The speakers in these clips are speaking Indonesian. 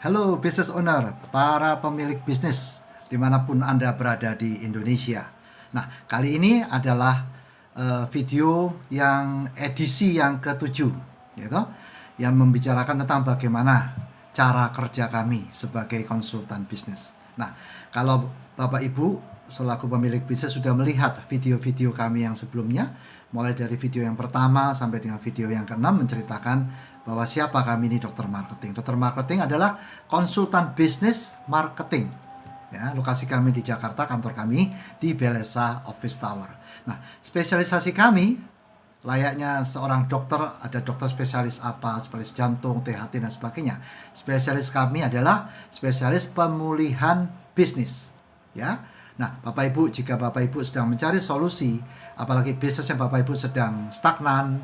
Halo business owner, para pemilik bisnis dimanapun Anda berada di Indonesia. Nah, kali ini adalah video yang edisi yang ketujuh, gitu, yang membicarakan tentang bagaimana cara kerja kami sebagai konsultan bisnis. Nah, kalau Bapak Ibu selaku pemilik bisnis sudah melihat video-video kami yang sebelumnya, mulai dari video yang pertama sampai dengan video yang keenam menceritakan bahwa siapa kami ini dokter marketing. Dokter marketing adalah konsultan bisnis marketing. Ya, lokasi kami di Jakarta, kantor kami di Belesa Office Tower. Nah, spesialisasi kami layaknya seorang dokter, ada dokter spesialis apa, spesialis jantung, THT dan sebagainya. Spesialis kami adalah spesialis pemulihan bisnis. Ya. Nah, Bapak Ibu, jika Bapak Ibu sedang mencari solusi, apalagi bisnisnya Bapak Ibu sedang stagnan,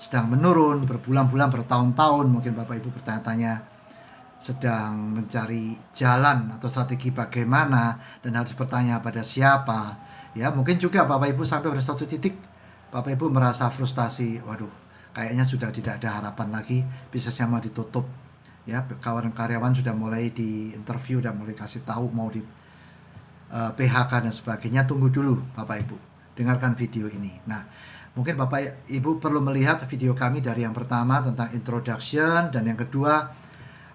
sedang menurun berbulan-bulan, bertahun-tahun, mungkin Bapak Ibu bertanya-tanya sedang mencari jalan atau strategi bagaimana dan harus bertanya pada siapa. Ya, mungkin juga Bapak Ibu sampai pada suatu titik Bapak Ibu merasa frustasi, waduh, kayaknya sudah tidak ada harapan lagi, bisnisnya mau ditutup. Ya, kawan karyawan sudah mulai di interview dan mulai kasih tahu mau di PHK dan sebagainya. Tunggu dulu Bapak Ibu, dengarkan video ini. Nah, mungkin Bapak Ibu perlu melihat video kami dari yang pertama tentang introduction, dan yang kedua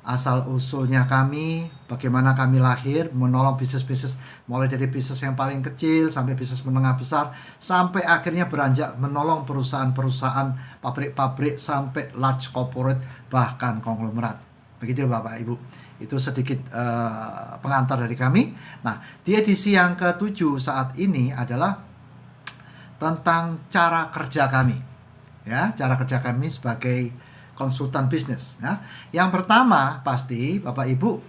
asal usulnya kami, bagaimana kami lahir menolong bisnis-bisnis mulai dari bisnis yang paling kecil sampai bisnis menengah besar, sampai akhirnya beranjak menolong perusahaan-perusahaan, pabrik-pabrik sampai large corporate, bahkan konglomerat. Begitu Bapak Ibu. Itu sedikit pengantar dari kami. Nah, di edisi yang ke-7 saat ini adalah tentang cara kerja kami. Ya, cara kerja kami sebagai konsultan bisnis. Nah, yang pertama pasti Bapak Ibu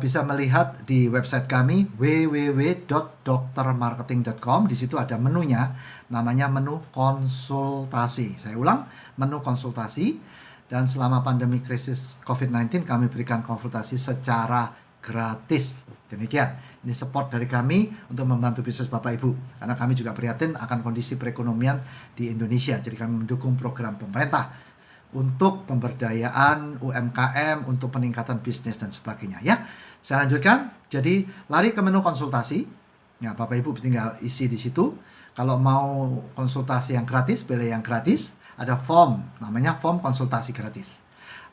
bisa melihat di website kami www.doktermarketing.com. Di situ ada menunya, namanya menu konsultasi. Saya ulang, menu konsultasi. Dan selama pandemi krisis COVID-19 kami berikan konsultasi secara gratis. Demikian, ini support dari kami untuk membantu bisnis Bapak Ibu. Karena kami juga prihatin akan kondisi perekonomian di Indonesia. Jadi kami mendukung program pemerintah untuk pemberdayaan UMKM, untuk peningkatan bisnis dan sebagainya. Ya, saya lanjutkan. Jadi lari ke menu konsultasi. Ya, Bapak Ibu tinggal isi di situ. Kalau mau konsultasi yang gratis, pilih yang gratis. Ada form, namanya form konsultasi gratis.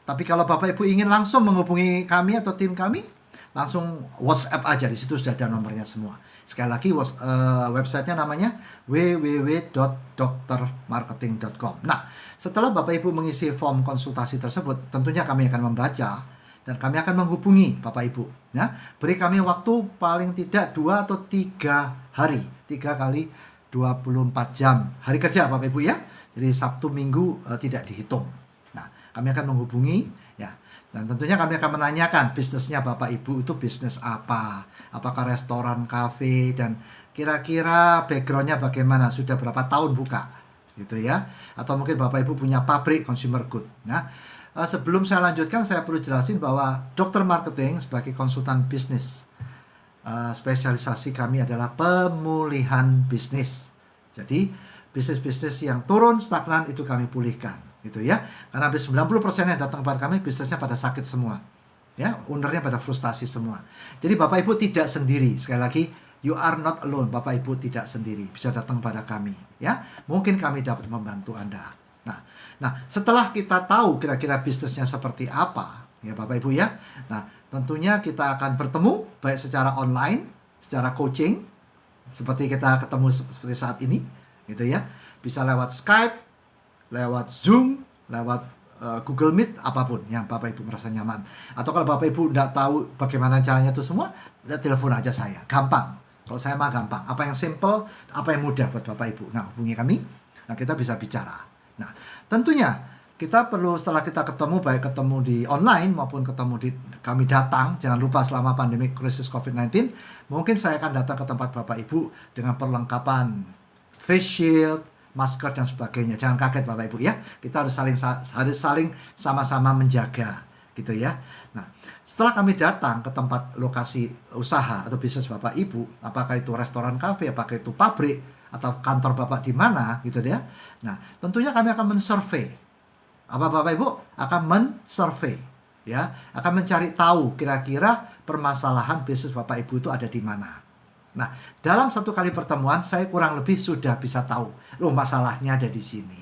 Tapi kalau Bapak Ibu ingin langsung menghubungi kami atau tim kami, langsung WhatsApp aja, di situ sudah ada nomornya semua. Sekali lagi websitenya namanya www.doktermarketing.com. Nah, setelah Bapak Ibu mengisi form konsultasi tersebut, tentunya kami akan membaca dan kami akan menghubungi Bapak Ibu. Ya, beri kami waktu paling tidak 2 atau 3 hari, 3 kali 24 jam hari kerja Bapak Ibu ya. Jadi Sabtu Minggu tidak dihitung. Nah, kami akan menghubungi ya. Dan tentunya kami akan menanyakan bisnisnya Bapak Ibu itu bisnis apa? Apakah restoran, kafe, dan kira-kira backgroundnya bagaimana? Sudah berapa tahun buka? Gitu ya. Atau mungkin Bapak Ibu punya pabrik consumer good. Nah, sebelum saya lanjutkan, saya perlu jelasin bahwa dokter marketing sebagai konsultan bisnis, spesialisasi kami adalah pemulihan bisnis. Jadi bisnis-bisnis yang turun, stagnan itu kami pulihkan, gitu ya. Karena habis 90% yang datang kepada kami bisnisnya pada sakit semua. Ya, ownernya pada frustasi semua. Jadi Bapak Ibu tidak sendiri. Sekali lagi, you are not alone. Bapak Ibu tidak sendiri. Bisa datang pada kami, ya. Mungkin kami dapat membantu Anda. Nah, setelah kita tahu kira-kira bisnisnya seperti apa, ya Bapak Ibu ya. Nah, tentunya kita akan bertemu baik secara online, secara coaching, seperti kita ketemu seperti saat ini. Gitu ya, bisa lewat Skype, lewat Zoom, lewat Google Meet, apapun yang Bapak Ibu merasa nyaman. Atau kalau Bapak Ibu tidak tahu bagaimana caranya itu semua, telepon aja saya, gampang. Kalau saya mah gampang, apa yang simple, apa yang mudah buat Bapak Ibu. Nah, hubungi kami, nah kita bisa bicara. Nah, tentunya kita perlu, setelah kita ketemu, baik ketemu di online maupun ketemu di kami datang. Jangan lupa selama pandemi krisis COVID-19, mungkin saya akan datang ke tempat Bapak Ibu dengan perlengkapan face shield, masker dan sebagainya. Jangan kaget Bapak Ibu ya. Kita harus saling sama-sama menjaga, gitu ya. Nah, setelah kami datang ke tempat lokasi usaha atau bisnis Bapak Ibu, apakah itu restoran, kafe, apakah itu pabrik atau kantor Bapak di mana, gitu ya. Nah, tentunya kami akan men-survey. Apa Bapak Ibu? Akan men-survey. ya, akan mencari tahu kira-kira permasalahan bisnis Bapak Ibu itu ada di mana. Nah, dalam satu kali pertemuan saya kurang lebih sudah bisa tahu, masalahnya ada di sini.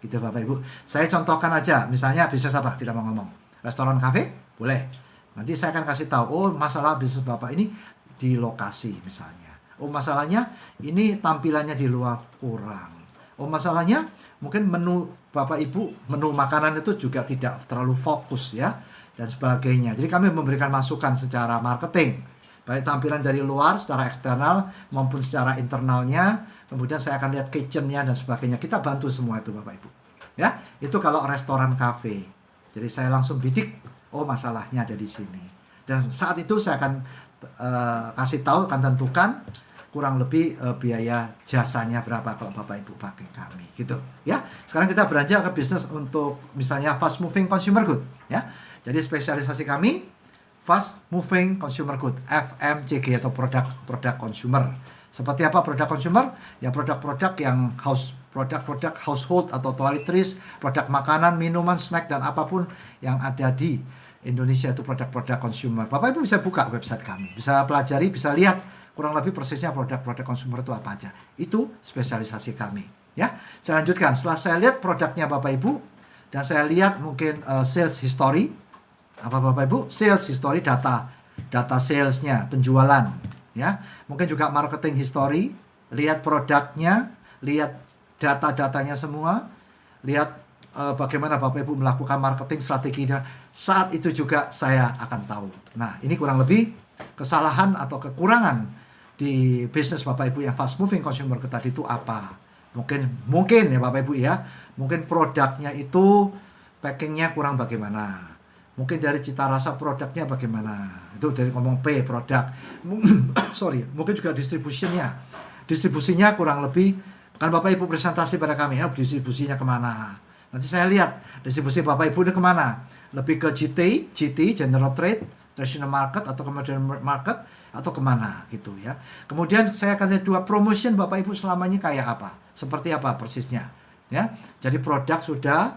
Gitu Bapak Ibu. Saya contohkan aja, misalnya bisnis apa kita mau ngomong? Restoran kafe? Boleh. Nanti saya akan kasih tahu, masalah bisnis Bapak ini di lokasi misalnya. Masalahnya ini tampilannya di luar kurang. Masalahnya mungkin menu Bapak Ibu, menu makanan itu juga tidak terlalu fokus ya, dan sebagainya. Jadi kami memberikan masukan secara marketing, baik tampilan dari luar secara eksternal maupun secara internalnya. Kemudian saya akan lihat kitchennya dan sebagainya. Kita bantu semua itu Bapak Ibu. Ya, itu kalau restoran kafe. Jadi saya langsung bidik, masalahnya ada di sini. Dan saat itu saya akan kasih tahu, akan tentukan kurang lebih biaya jasanya berapa kalau Bapak Ibu pakai kami gitu ya. Sekarang kita beranjak ke bisnis untuk misalnya fast moving consumer good ya. Jadi spesialisasi kami fast moving consumer good, FMCG atau produk consumer. Seperti apa produk consumer? Ya produk-produk yang produk household atau toiletries, produk makanan, minuman, snack dan apapun yang ada di Indonesia itu produk-produk consumer. Bapak Ibu bisa buka website kami, bisa pelajari, bisa lihat kurang lebih persisnya produk-produk consumer itu apa aja. Itu spesialisasi kami ya. Saya lanjutkan, setelah saya lihat produknya Bapak Ibu dan saya lihat mungkin sales history. Apa Bapak Ibu? Sales history, data salesnya, penjualan ya. Mungkin juga marketing history, lihat produknya, lihat data-datanya semua, lihat bagaimana Bapak Ibu melakukan marketing strateginya. Saat itu juga saya akan tahu. Nah, ini kurang lebih kesalahan atau kekurangan di bisnis Bapak Ibu yang fast moving consumer tadi itu apa. Mungkin ya Bapak Ibu ya, mungkin produknya itu packingnya kurang bagaimana, mungkin dari cita rasa produknya bagaimana, itu dari ngomong P produk. Mungkin juga distribusinya kurang lebih, kan Bapak Ibu presentasi pada kami ya, distribusinya kemana. Nanti saya lihat distribusi Bapak Ibu ini kemana, lebih ke GT, General Trade, Traditional Market atau Commercial Market, atau kemana gitu ya. Kemudian saya akan lihat dua promotion Bapak Ibu selama ini kayak apa, seperti apa persisnya ya. Jadi produk sudah,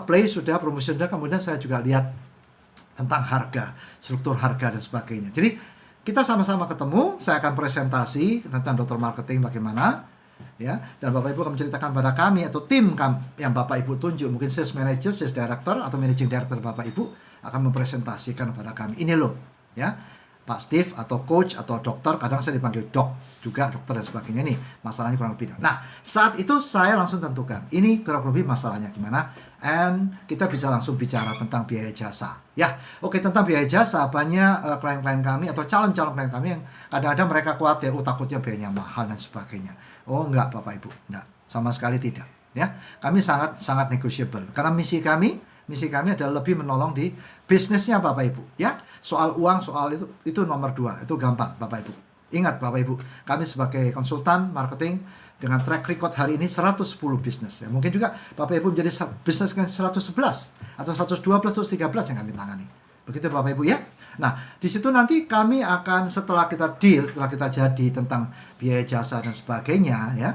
play sudah, promotion sudah. Kemudian saya juga lihat tentang harga, struktur harga dan sebagainya. Jadi kita sama-sama ketemu, saya akan presentasi tentang dokter marketing bagaimana ya, dan Bapak Ibu akan menceritakan pada kami atau tim yang Bapak Ibu tunjuk, mungkin sales manager, sales director atau managing director Bapak Ibu akan mempresentasikan pada kami, ini loh ya Pak Steve atau coach atau dokter, kadang saya dipanggil dok juga, dokter dan sebagainya, nih masalahnya kurang lebih. Nah, saat itu saya langsung tentukan ini kurang lebih masalahnya gimana, and kita bisa langsung bicara tentang biaya jasa ya. Oke, tentang biaya jasa, banyak klien-klien kami atau calon-calon klien kami yang kadang-kadang mereka khawatir, takutnya biayanya mahal dan sebagainya. Enggak Bapak Ibu, enggak, sama sekali tidak ya. Kami sangat negotiable karena misi kami adalah lebih menolong di bisnisnya Bapak Ibu ya. Soal uang, soal itu nomor 2, itu gampang Bapak Ibu. Ingat Bapak Ibu, kami sebagai konsultan marketing dengan track record hari ini 110 bisnis ya. Mungkin juga Bapak Ibu menjadi bisnis dengan 111 atau 112 atau 13 yang kami tangani. Begitu Bapak Ibu ya. Nah, di situ nanti kami akan setelah kita jadi tentang biaya jasa dan sebagainya ya.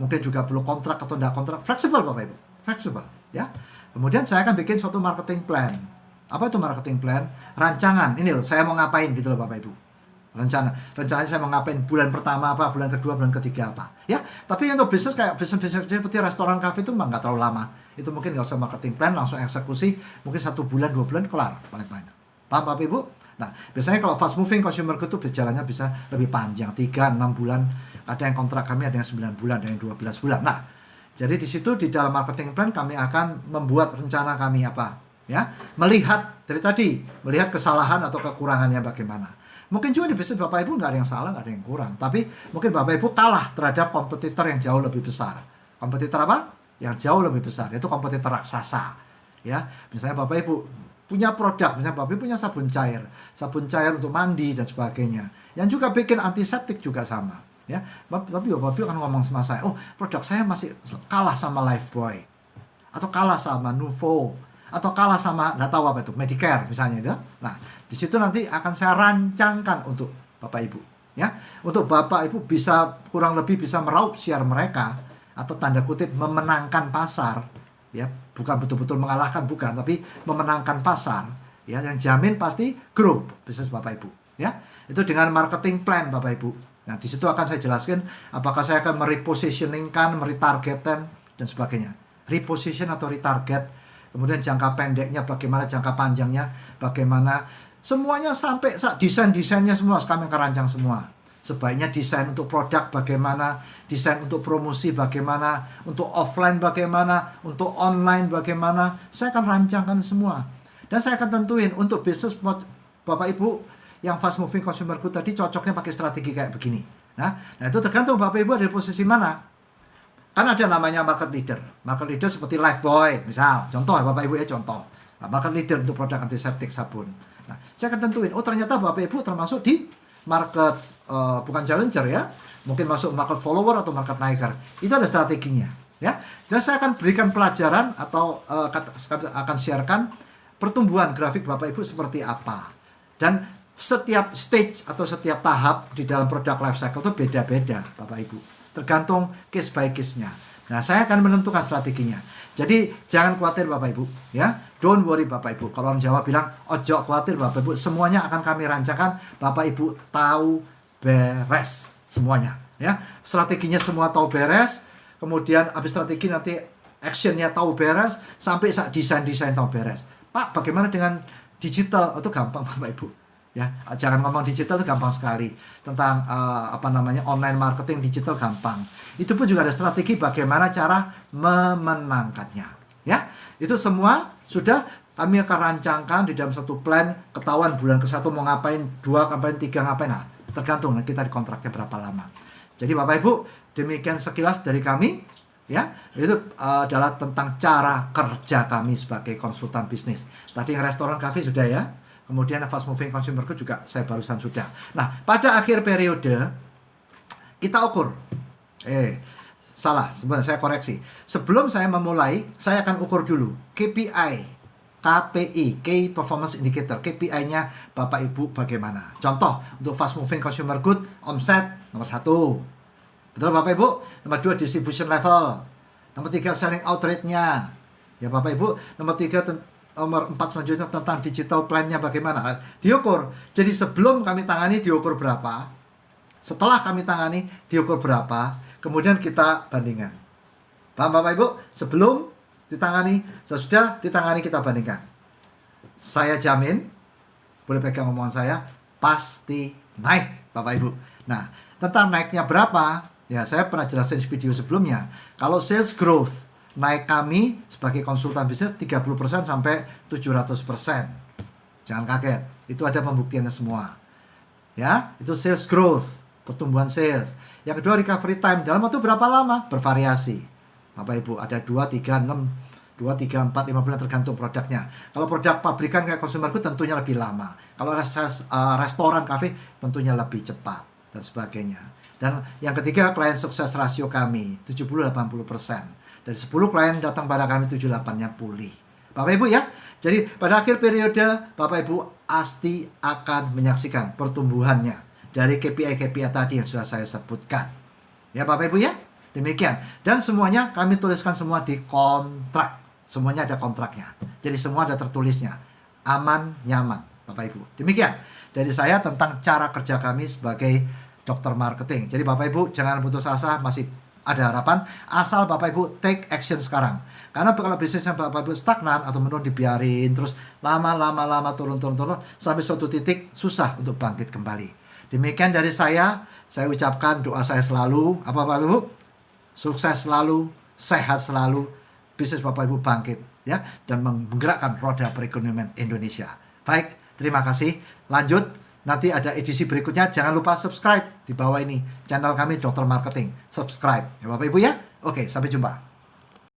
Mungkin juga perlu kontrak atau tidak kontrak, fleksibel Bapak Ibu. Fleksibel ya. Kemudian saya akan bikin suatu marketing plan. Apa itu marketing plan? Rancangan. Ini loh, saya mau ngapain gitu loh Bapak Ibu. Rencananya saya mau ngapain bulan pertama apa, bulan kedua, bulan ketiga apa. Ya, tapi untuk bisnis kayak bisnis seperti restoran kafe itu nggak terlalu lama. Itu mungkin nggak usah marketing plan, langsung eksekusi. Mungkin 1 bulan, 2 bulan kelar paling banyak. Paham Bapak Ibu? Nah, biasanya kalau fast moving consumer itu berjalannya bisa lebih panjang, 3-6 bulan. Ada yang kontrak kami ada yang 9 bulan, ada yang 12 bulan. Nah, jadi di situ di dalam marketing plan kami akan membuat rencana kami apa. Ya, melihat kesalahan atau kekurangannya bagaimana. Mungkin juga di bisnis Bapak Ibu nggak ada yang salah, nggak ada yang kurang, tapi mungkin Bapak Ibu kalah terhadap kompetitor yang jauh lebih besar. Kompetitor apa? Yang jauh lebih besar, itu kompetitor raksasa. Ya, misalnya Bapak Ibu punya produk, misalnya Bapak Ibu punya sabun cair untuk mandi dan sebagainya, yang juga bikin antiseptik juga sama. Ya, tapi Bapak Ibu akan ngomong sama saya, produk saya masih kalah sama Lifebuoy, atau kalah sama Nuvo, atau kalah sama nggak tahu apa itu Medicare misalnya itu. Nah, di situ nanti akan saya rancangkan untuk Bapak Ibu ya, untuk Bapak Ibu bisa kurang lebih bisa meraup share mereka atau tanda kutip memenangkan pasar ya, bukan betul-betul mengalahkan, bukan, tapi memenangkan pasar, ya, yang jamin pasti grow bisnis Bapak Ibu, ya. Itu dengan marketing plan Bapak Ibu. Nah, di situ akan saya jelaskan apakah saya akan merepositioningkan, meretargetkan dan sebagainya. Reposition atau retarget, kemudian jangka pendeknya bagaimana, jangka panjangnya bagaimana, semuanya sampai desain-desainnya semua kami akan rancang semua. Sebaiknya desain untuk produk bagaimana, desain untuk promosi bagaimana, untuk offline bagaimana, untuk online bagaimana, saya akan rancangkan semua. Dan saya akan tentuin untuk bisnis Bapak Ibu yang fast moving consumer good tadi cocoknya pakai strategi kayak begini. Nah itu tergantung Bapak Ibu ada di posisi mana. Kan ada namanya market leader. Market leader seperti Lifebuoy, misal. Contoh Bapak Ibu ya, contoh. Nah, market leader untuk produk antiseptik sabun. Nah, saya akan tentuin, oh ternyata Bapak Ibu termasuk di market bukan challenger ya, mungkin masuk market follower atau market naker. Itu ada strateginya, ya. Dan saya akan berikan pelajaran atau akan sharekan pertumbuhan grafik Bapak Ibu seperti apa. Dan setiap stage atau setiap tahap di dalam produk life cycle itu beda-beda Bapak Ibu. Tergantung case by case-nya. Nah, saya akan menentukan strateginya. Jadi jangan khawatir Bapak Ibu, ya. Don't worry Bapak Ibu. Kalau orang Jawa bilang ojo khawatir Bapak Ibu, semuanya akan kami rancangkan. Bapak Ibu tahu beres semuanya, ya. Strateginya semua tahu beres. Kemudian habis strategi nanti actionnya tahu beres, sampai desain tahu beres. Pak, bagaimana dengan digital? Itu gampang Bapak Ibu. Ya, jangan ngomong digital itu gampang sekali. Tentang online marketing digital gampang. Itu pun juga ada strategi bagaimana cara memenangkannya. Ya, itu semua sudah kami akan rancangkan di dalam satu plan. Ketahuan bulan ke-1 mau ngapain, 2 ngapain, 3 ngapain. Nah, tergantung kita di kontraknya berapa lama. Jadi Bapak Ibu, demikian sekilas dari kami. Ya, itu adalah tentang cara kerja kami sebagai konsultan bisnis. Tadi yang restoran cafe sudah ya. Kemudian fast moving consumer good juga saya barusan sudah. Nah, pada akhir periode kita ukur. Salah, sebenarnya saya koreksi. Sebelum saya memulai, saya akan ukur dulu KPI, Key Performance Indicator. KPI-nya Bapak Ibu bagaimana? Contoh, untuk fast moving consumer good, omset nomor 1. Betul Bapak Ibu? Nomor 2, distribution level. Nomor 3, selling out rate-nya. Ya Bapak Ibu, nomor 4 selanjutnya tentang digital plan-nya bagaimana. Diukur. Jadi sebelum kami tangani diukur berapa. Setelah kami tangani diukur berapa. Kemudian kita bandingkan. Paham Bapak Ibu? Sebelum ditangani, sesudah ditangani kita bandingkan. Saya jamin, boleh pegang omongan saya, pasti naik Bapak Ibu. Nah, tentang naiknya berapa, ya saya pernah jelasin di video sebelumnya. Kalau sales growth naik kami sebagai konsultan bisnis 30% sampai 700%. Jangan kaget, itu ada pembuktiannya semua. Ya, itu sales growth, pertumbuhan sales. Yang kedua recovery time, dalam waktu berapa lama? Bervariasi. Bapak Ibu, ada 2, 3, 6, 2, 3, 4, 5 bulan tergantung produknya. Kalau produk pabrikan kayak consumer good tentunya lebih lama. Kalau restoran, cafe tentunya lebih cepat dan sebagainya. Dan yang ketiga, client success ratio kami 70-80%. Dari 10 klien datang pada kami 7-8-nya pulih. Bapak Ibu ya. Jadi pada akhir periode Bapak Ibu pasti akan menyaksikan pertumbuhannya dari KPI tadi yang sudah saya sebutkan. Ya Bapak Ibu ya. Demikian. Dan semuanya kami tuliskan semua di kontrak. Semuanya ada kontraknya. Jadi semua ada tertulisnya. Aman, nyaman Bapak Ibu. Demikian dari saya tentang cara kerja kami sebagai dokter marketing. Jadi Bapak Ibu jangan putus asa, masih ada harapan asal Bapak Ibu take action sekarang. Karena kalau bisnisnya Bapak Ibu stagnan atau menurun dibiarin terus lama turun sampai suatu titik susah untuk bangkit kembali. Demikian dari saya ucapkan doa saya selalu apa Bapak Ibu? Sukses selalu, sehat selalu, bisnis Bapak Ibu bangkit ya dan menggerakkan roda perekonomian Indonesia. Baik, terima kasih. Lanjut. Nanti ada edisi berikutnya. Jangan lupa subscribe di bawah ini. Channel kami Dokter Marketing. Subscribe. Ya Bapak Ibu ya. Oke, sampai jumpa.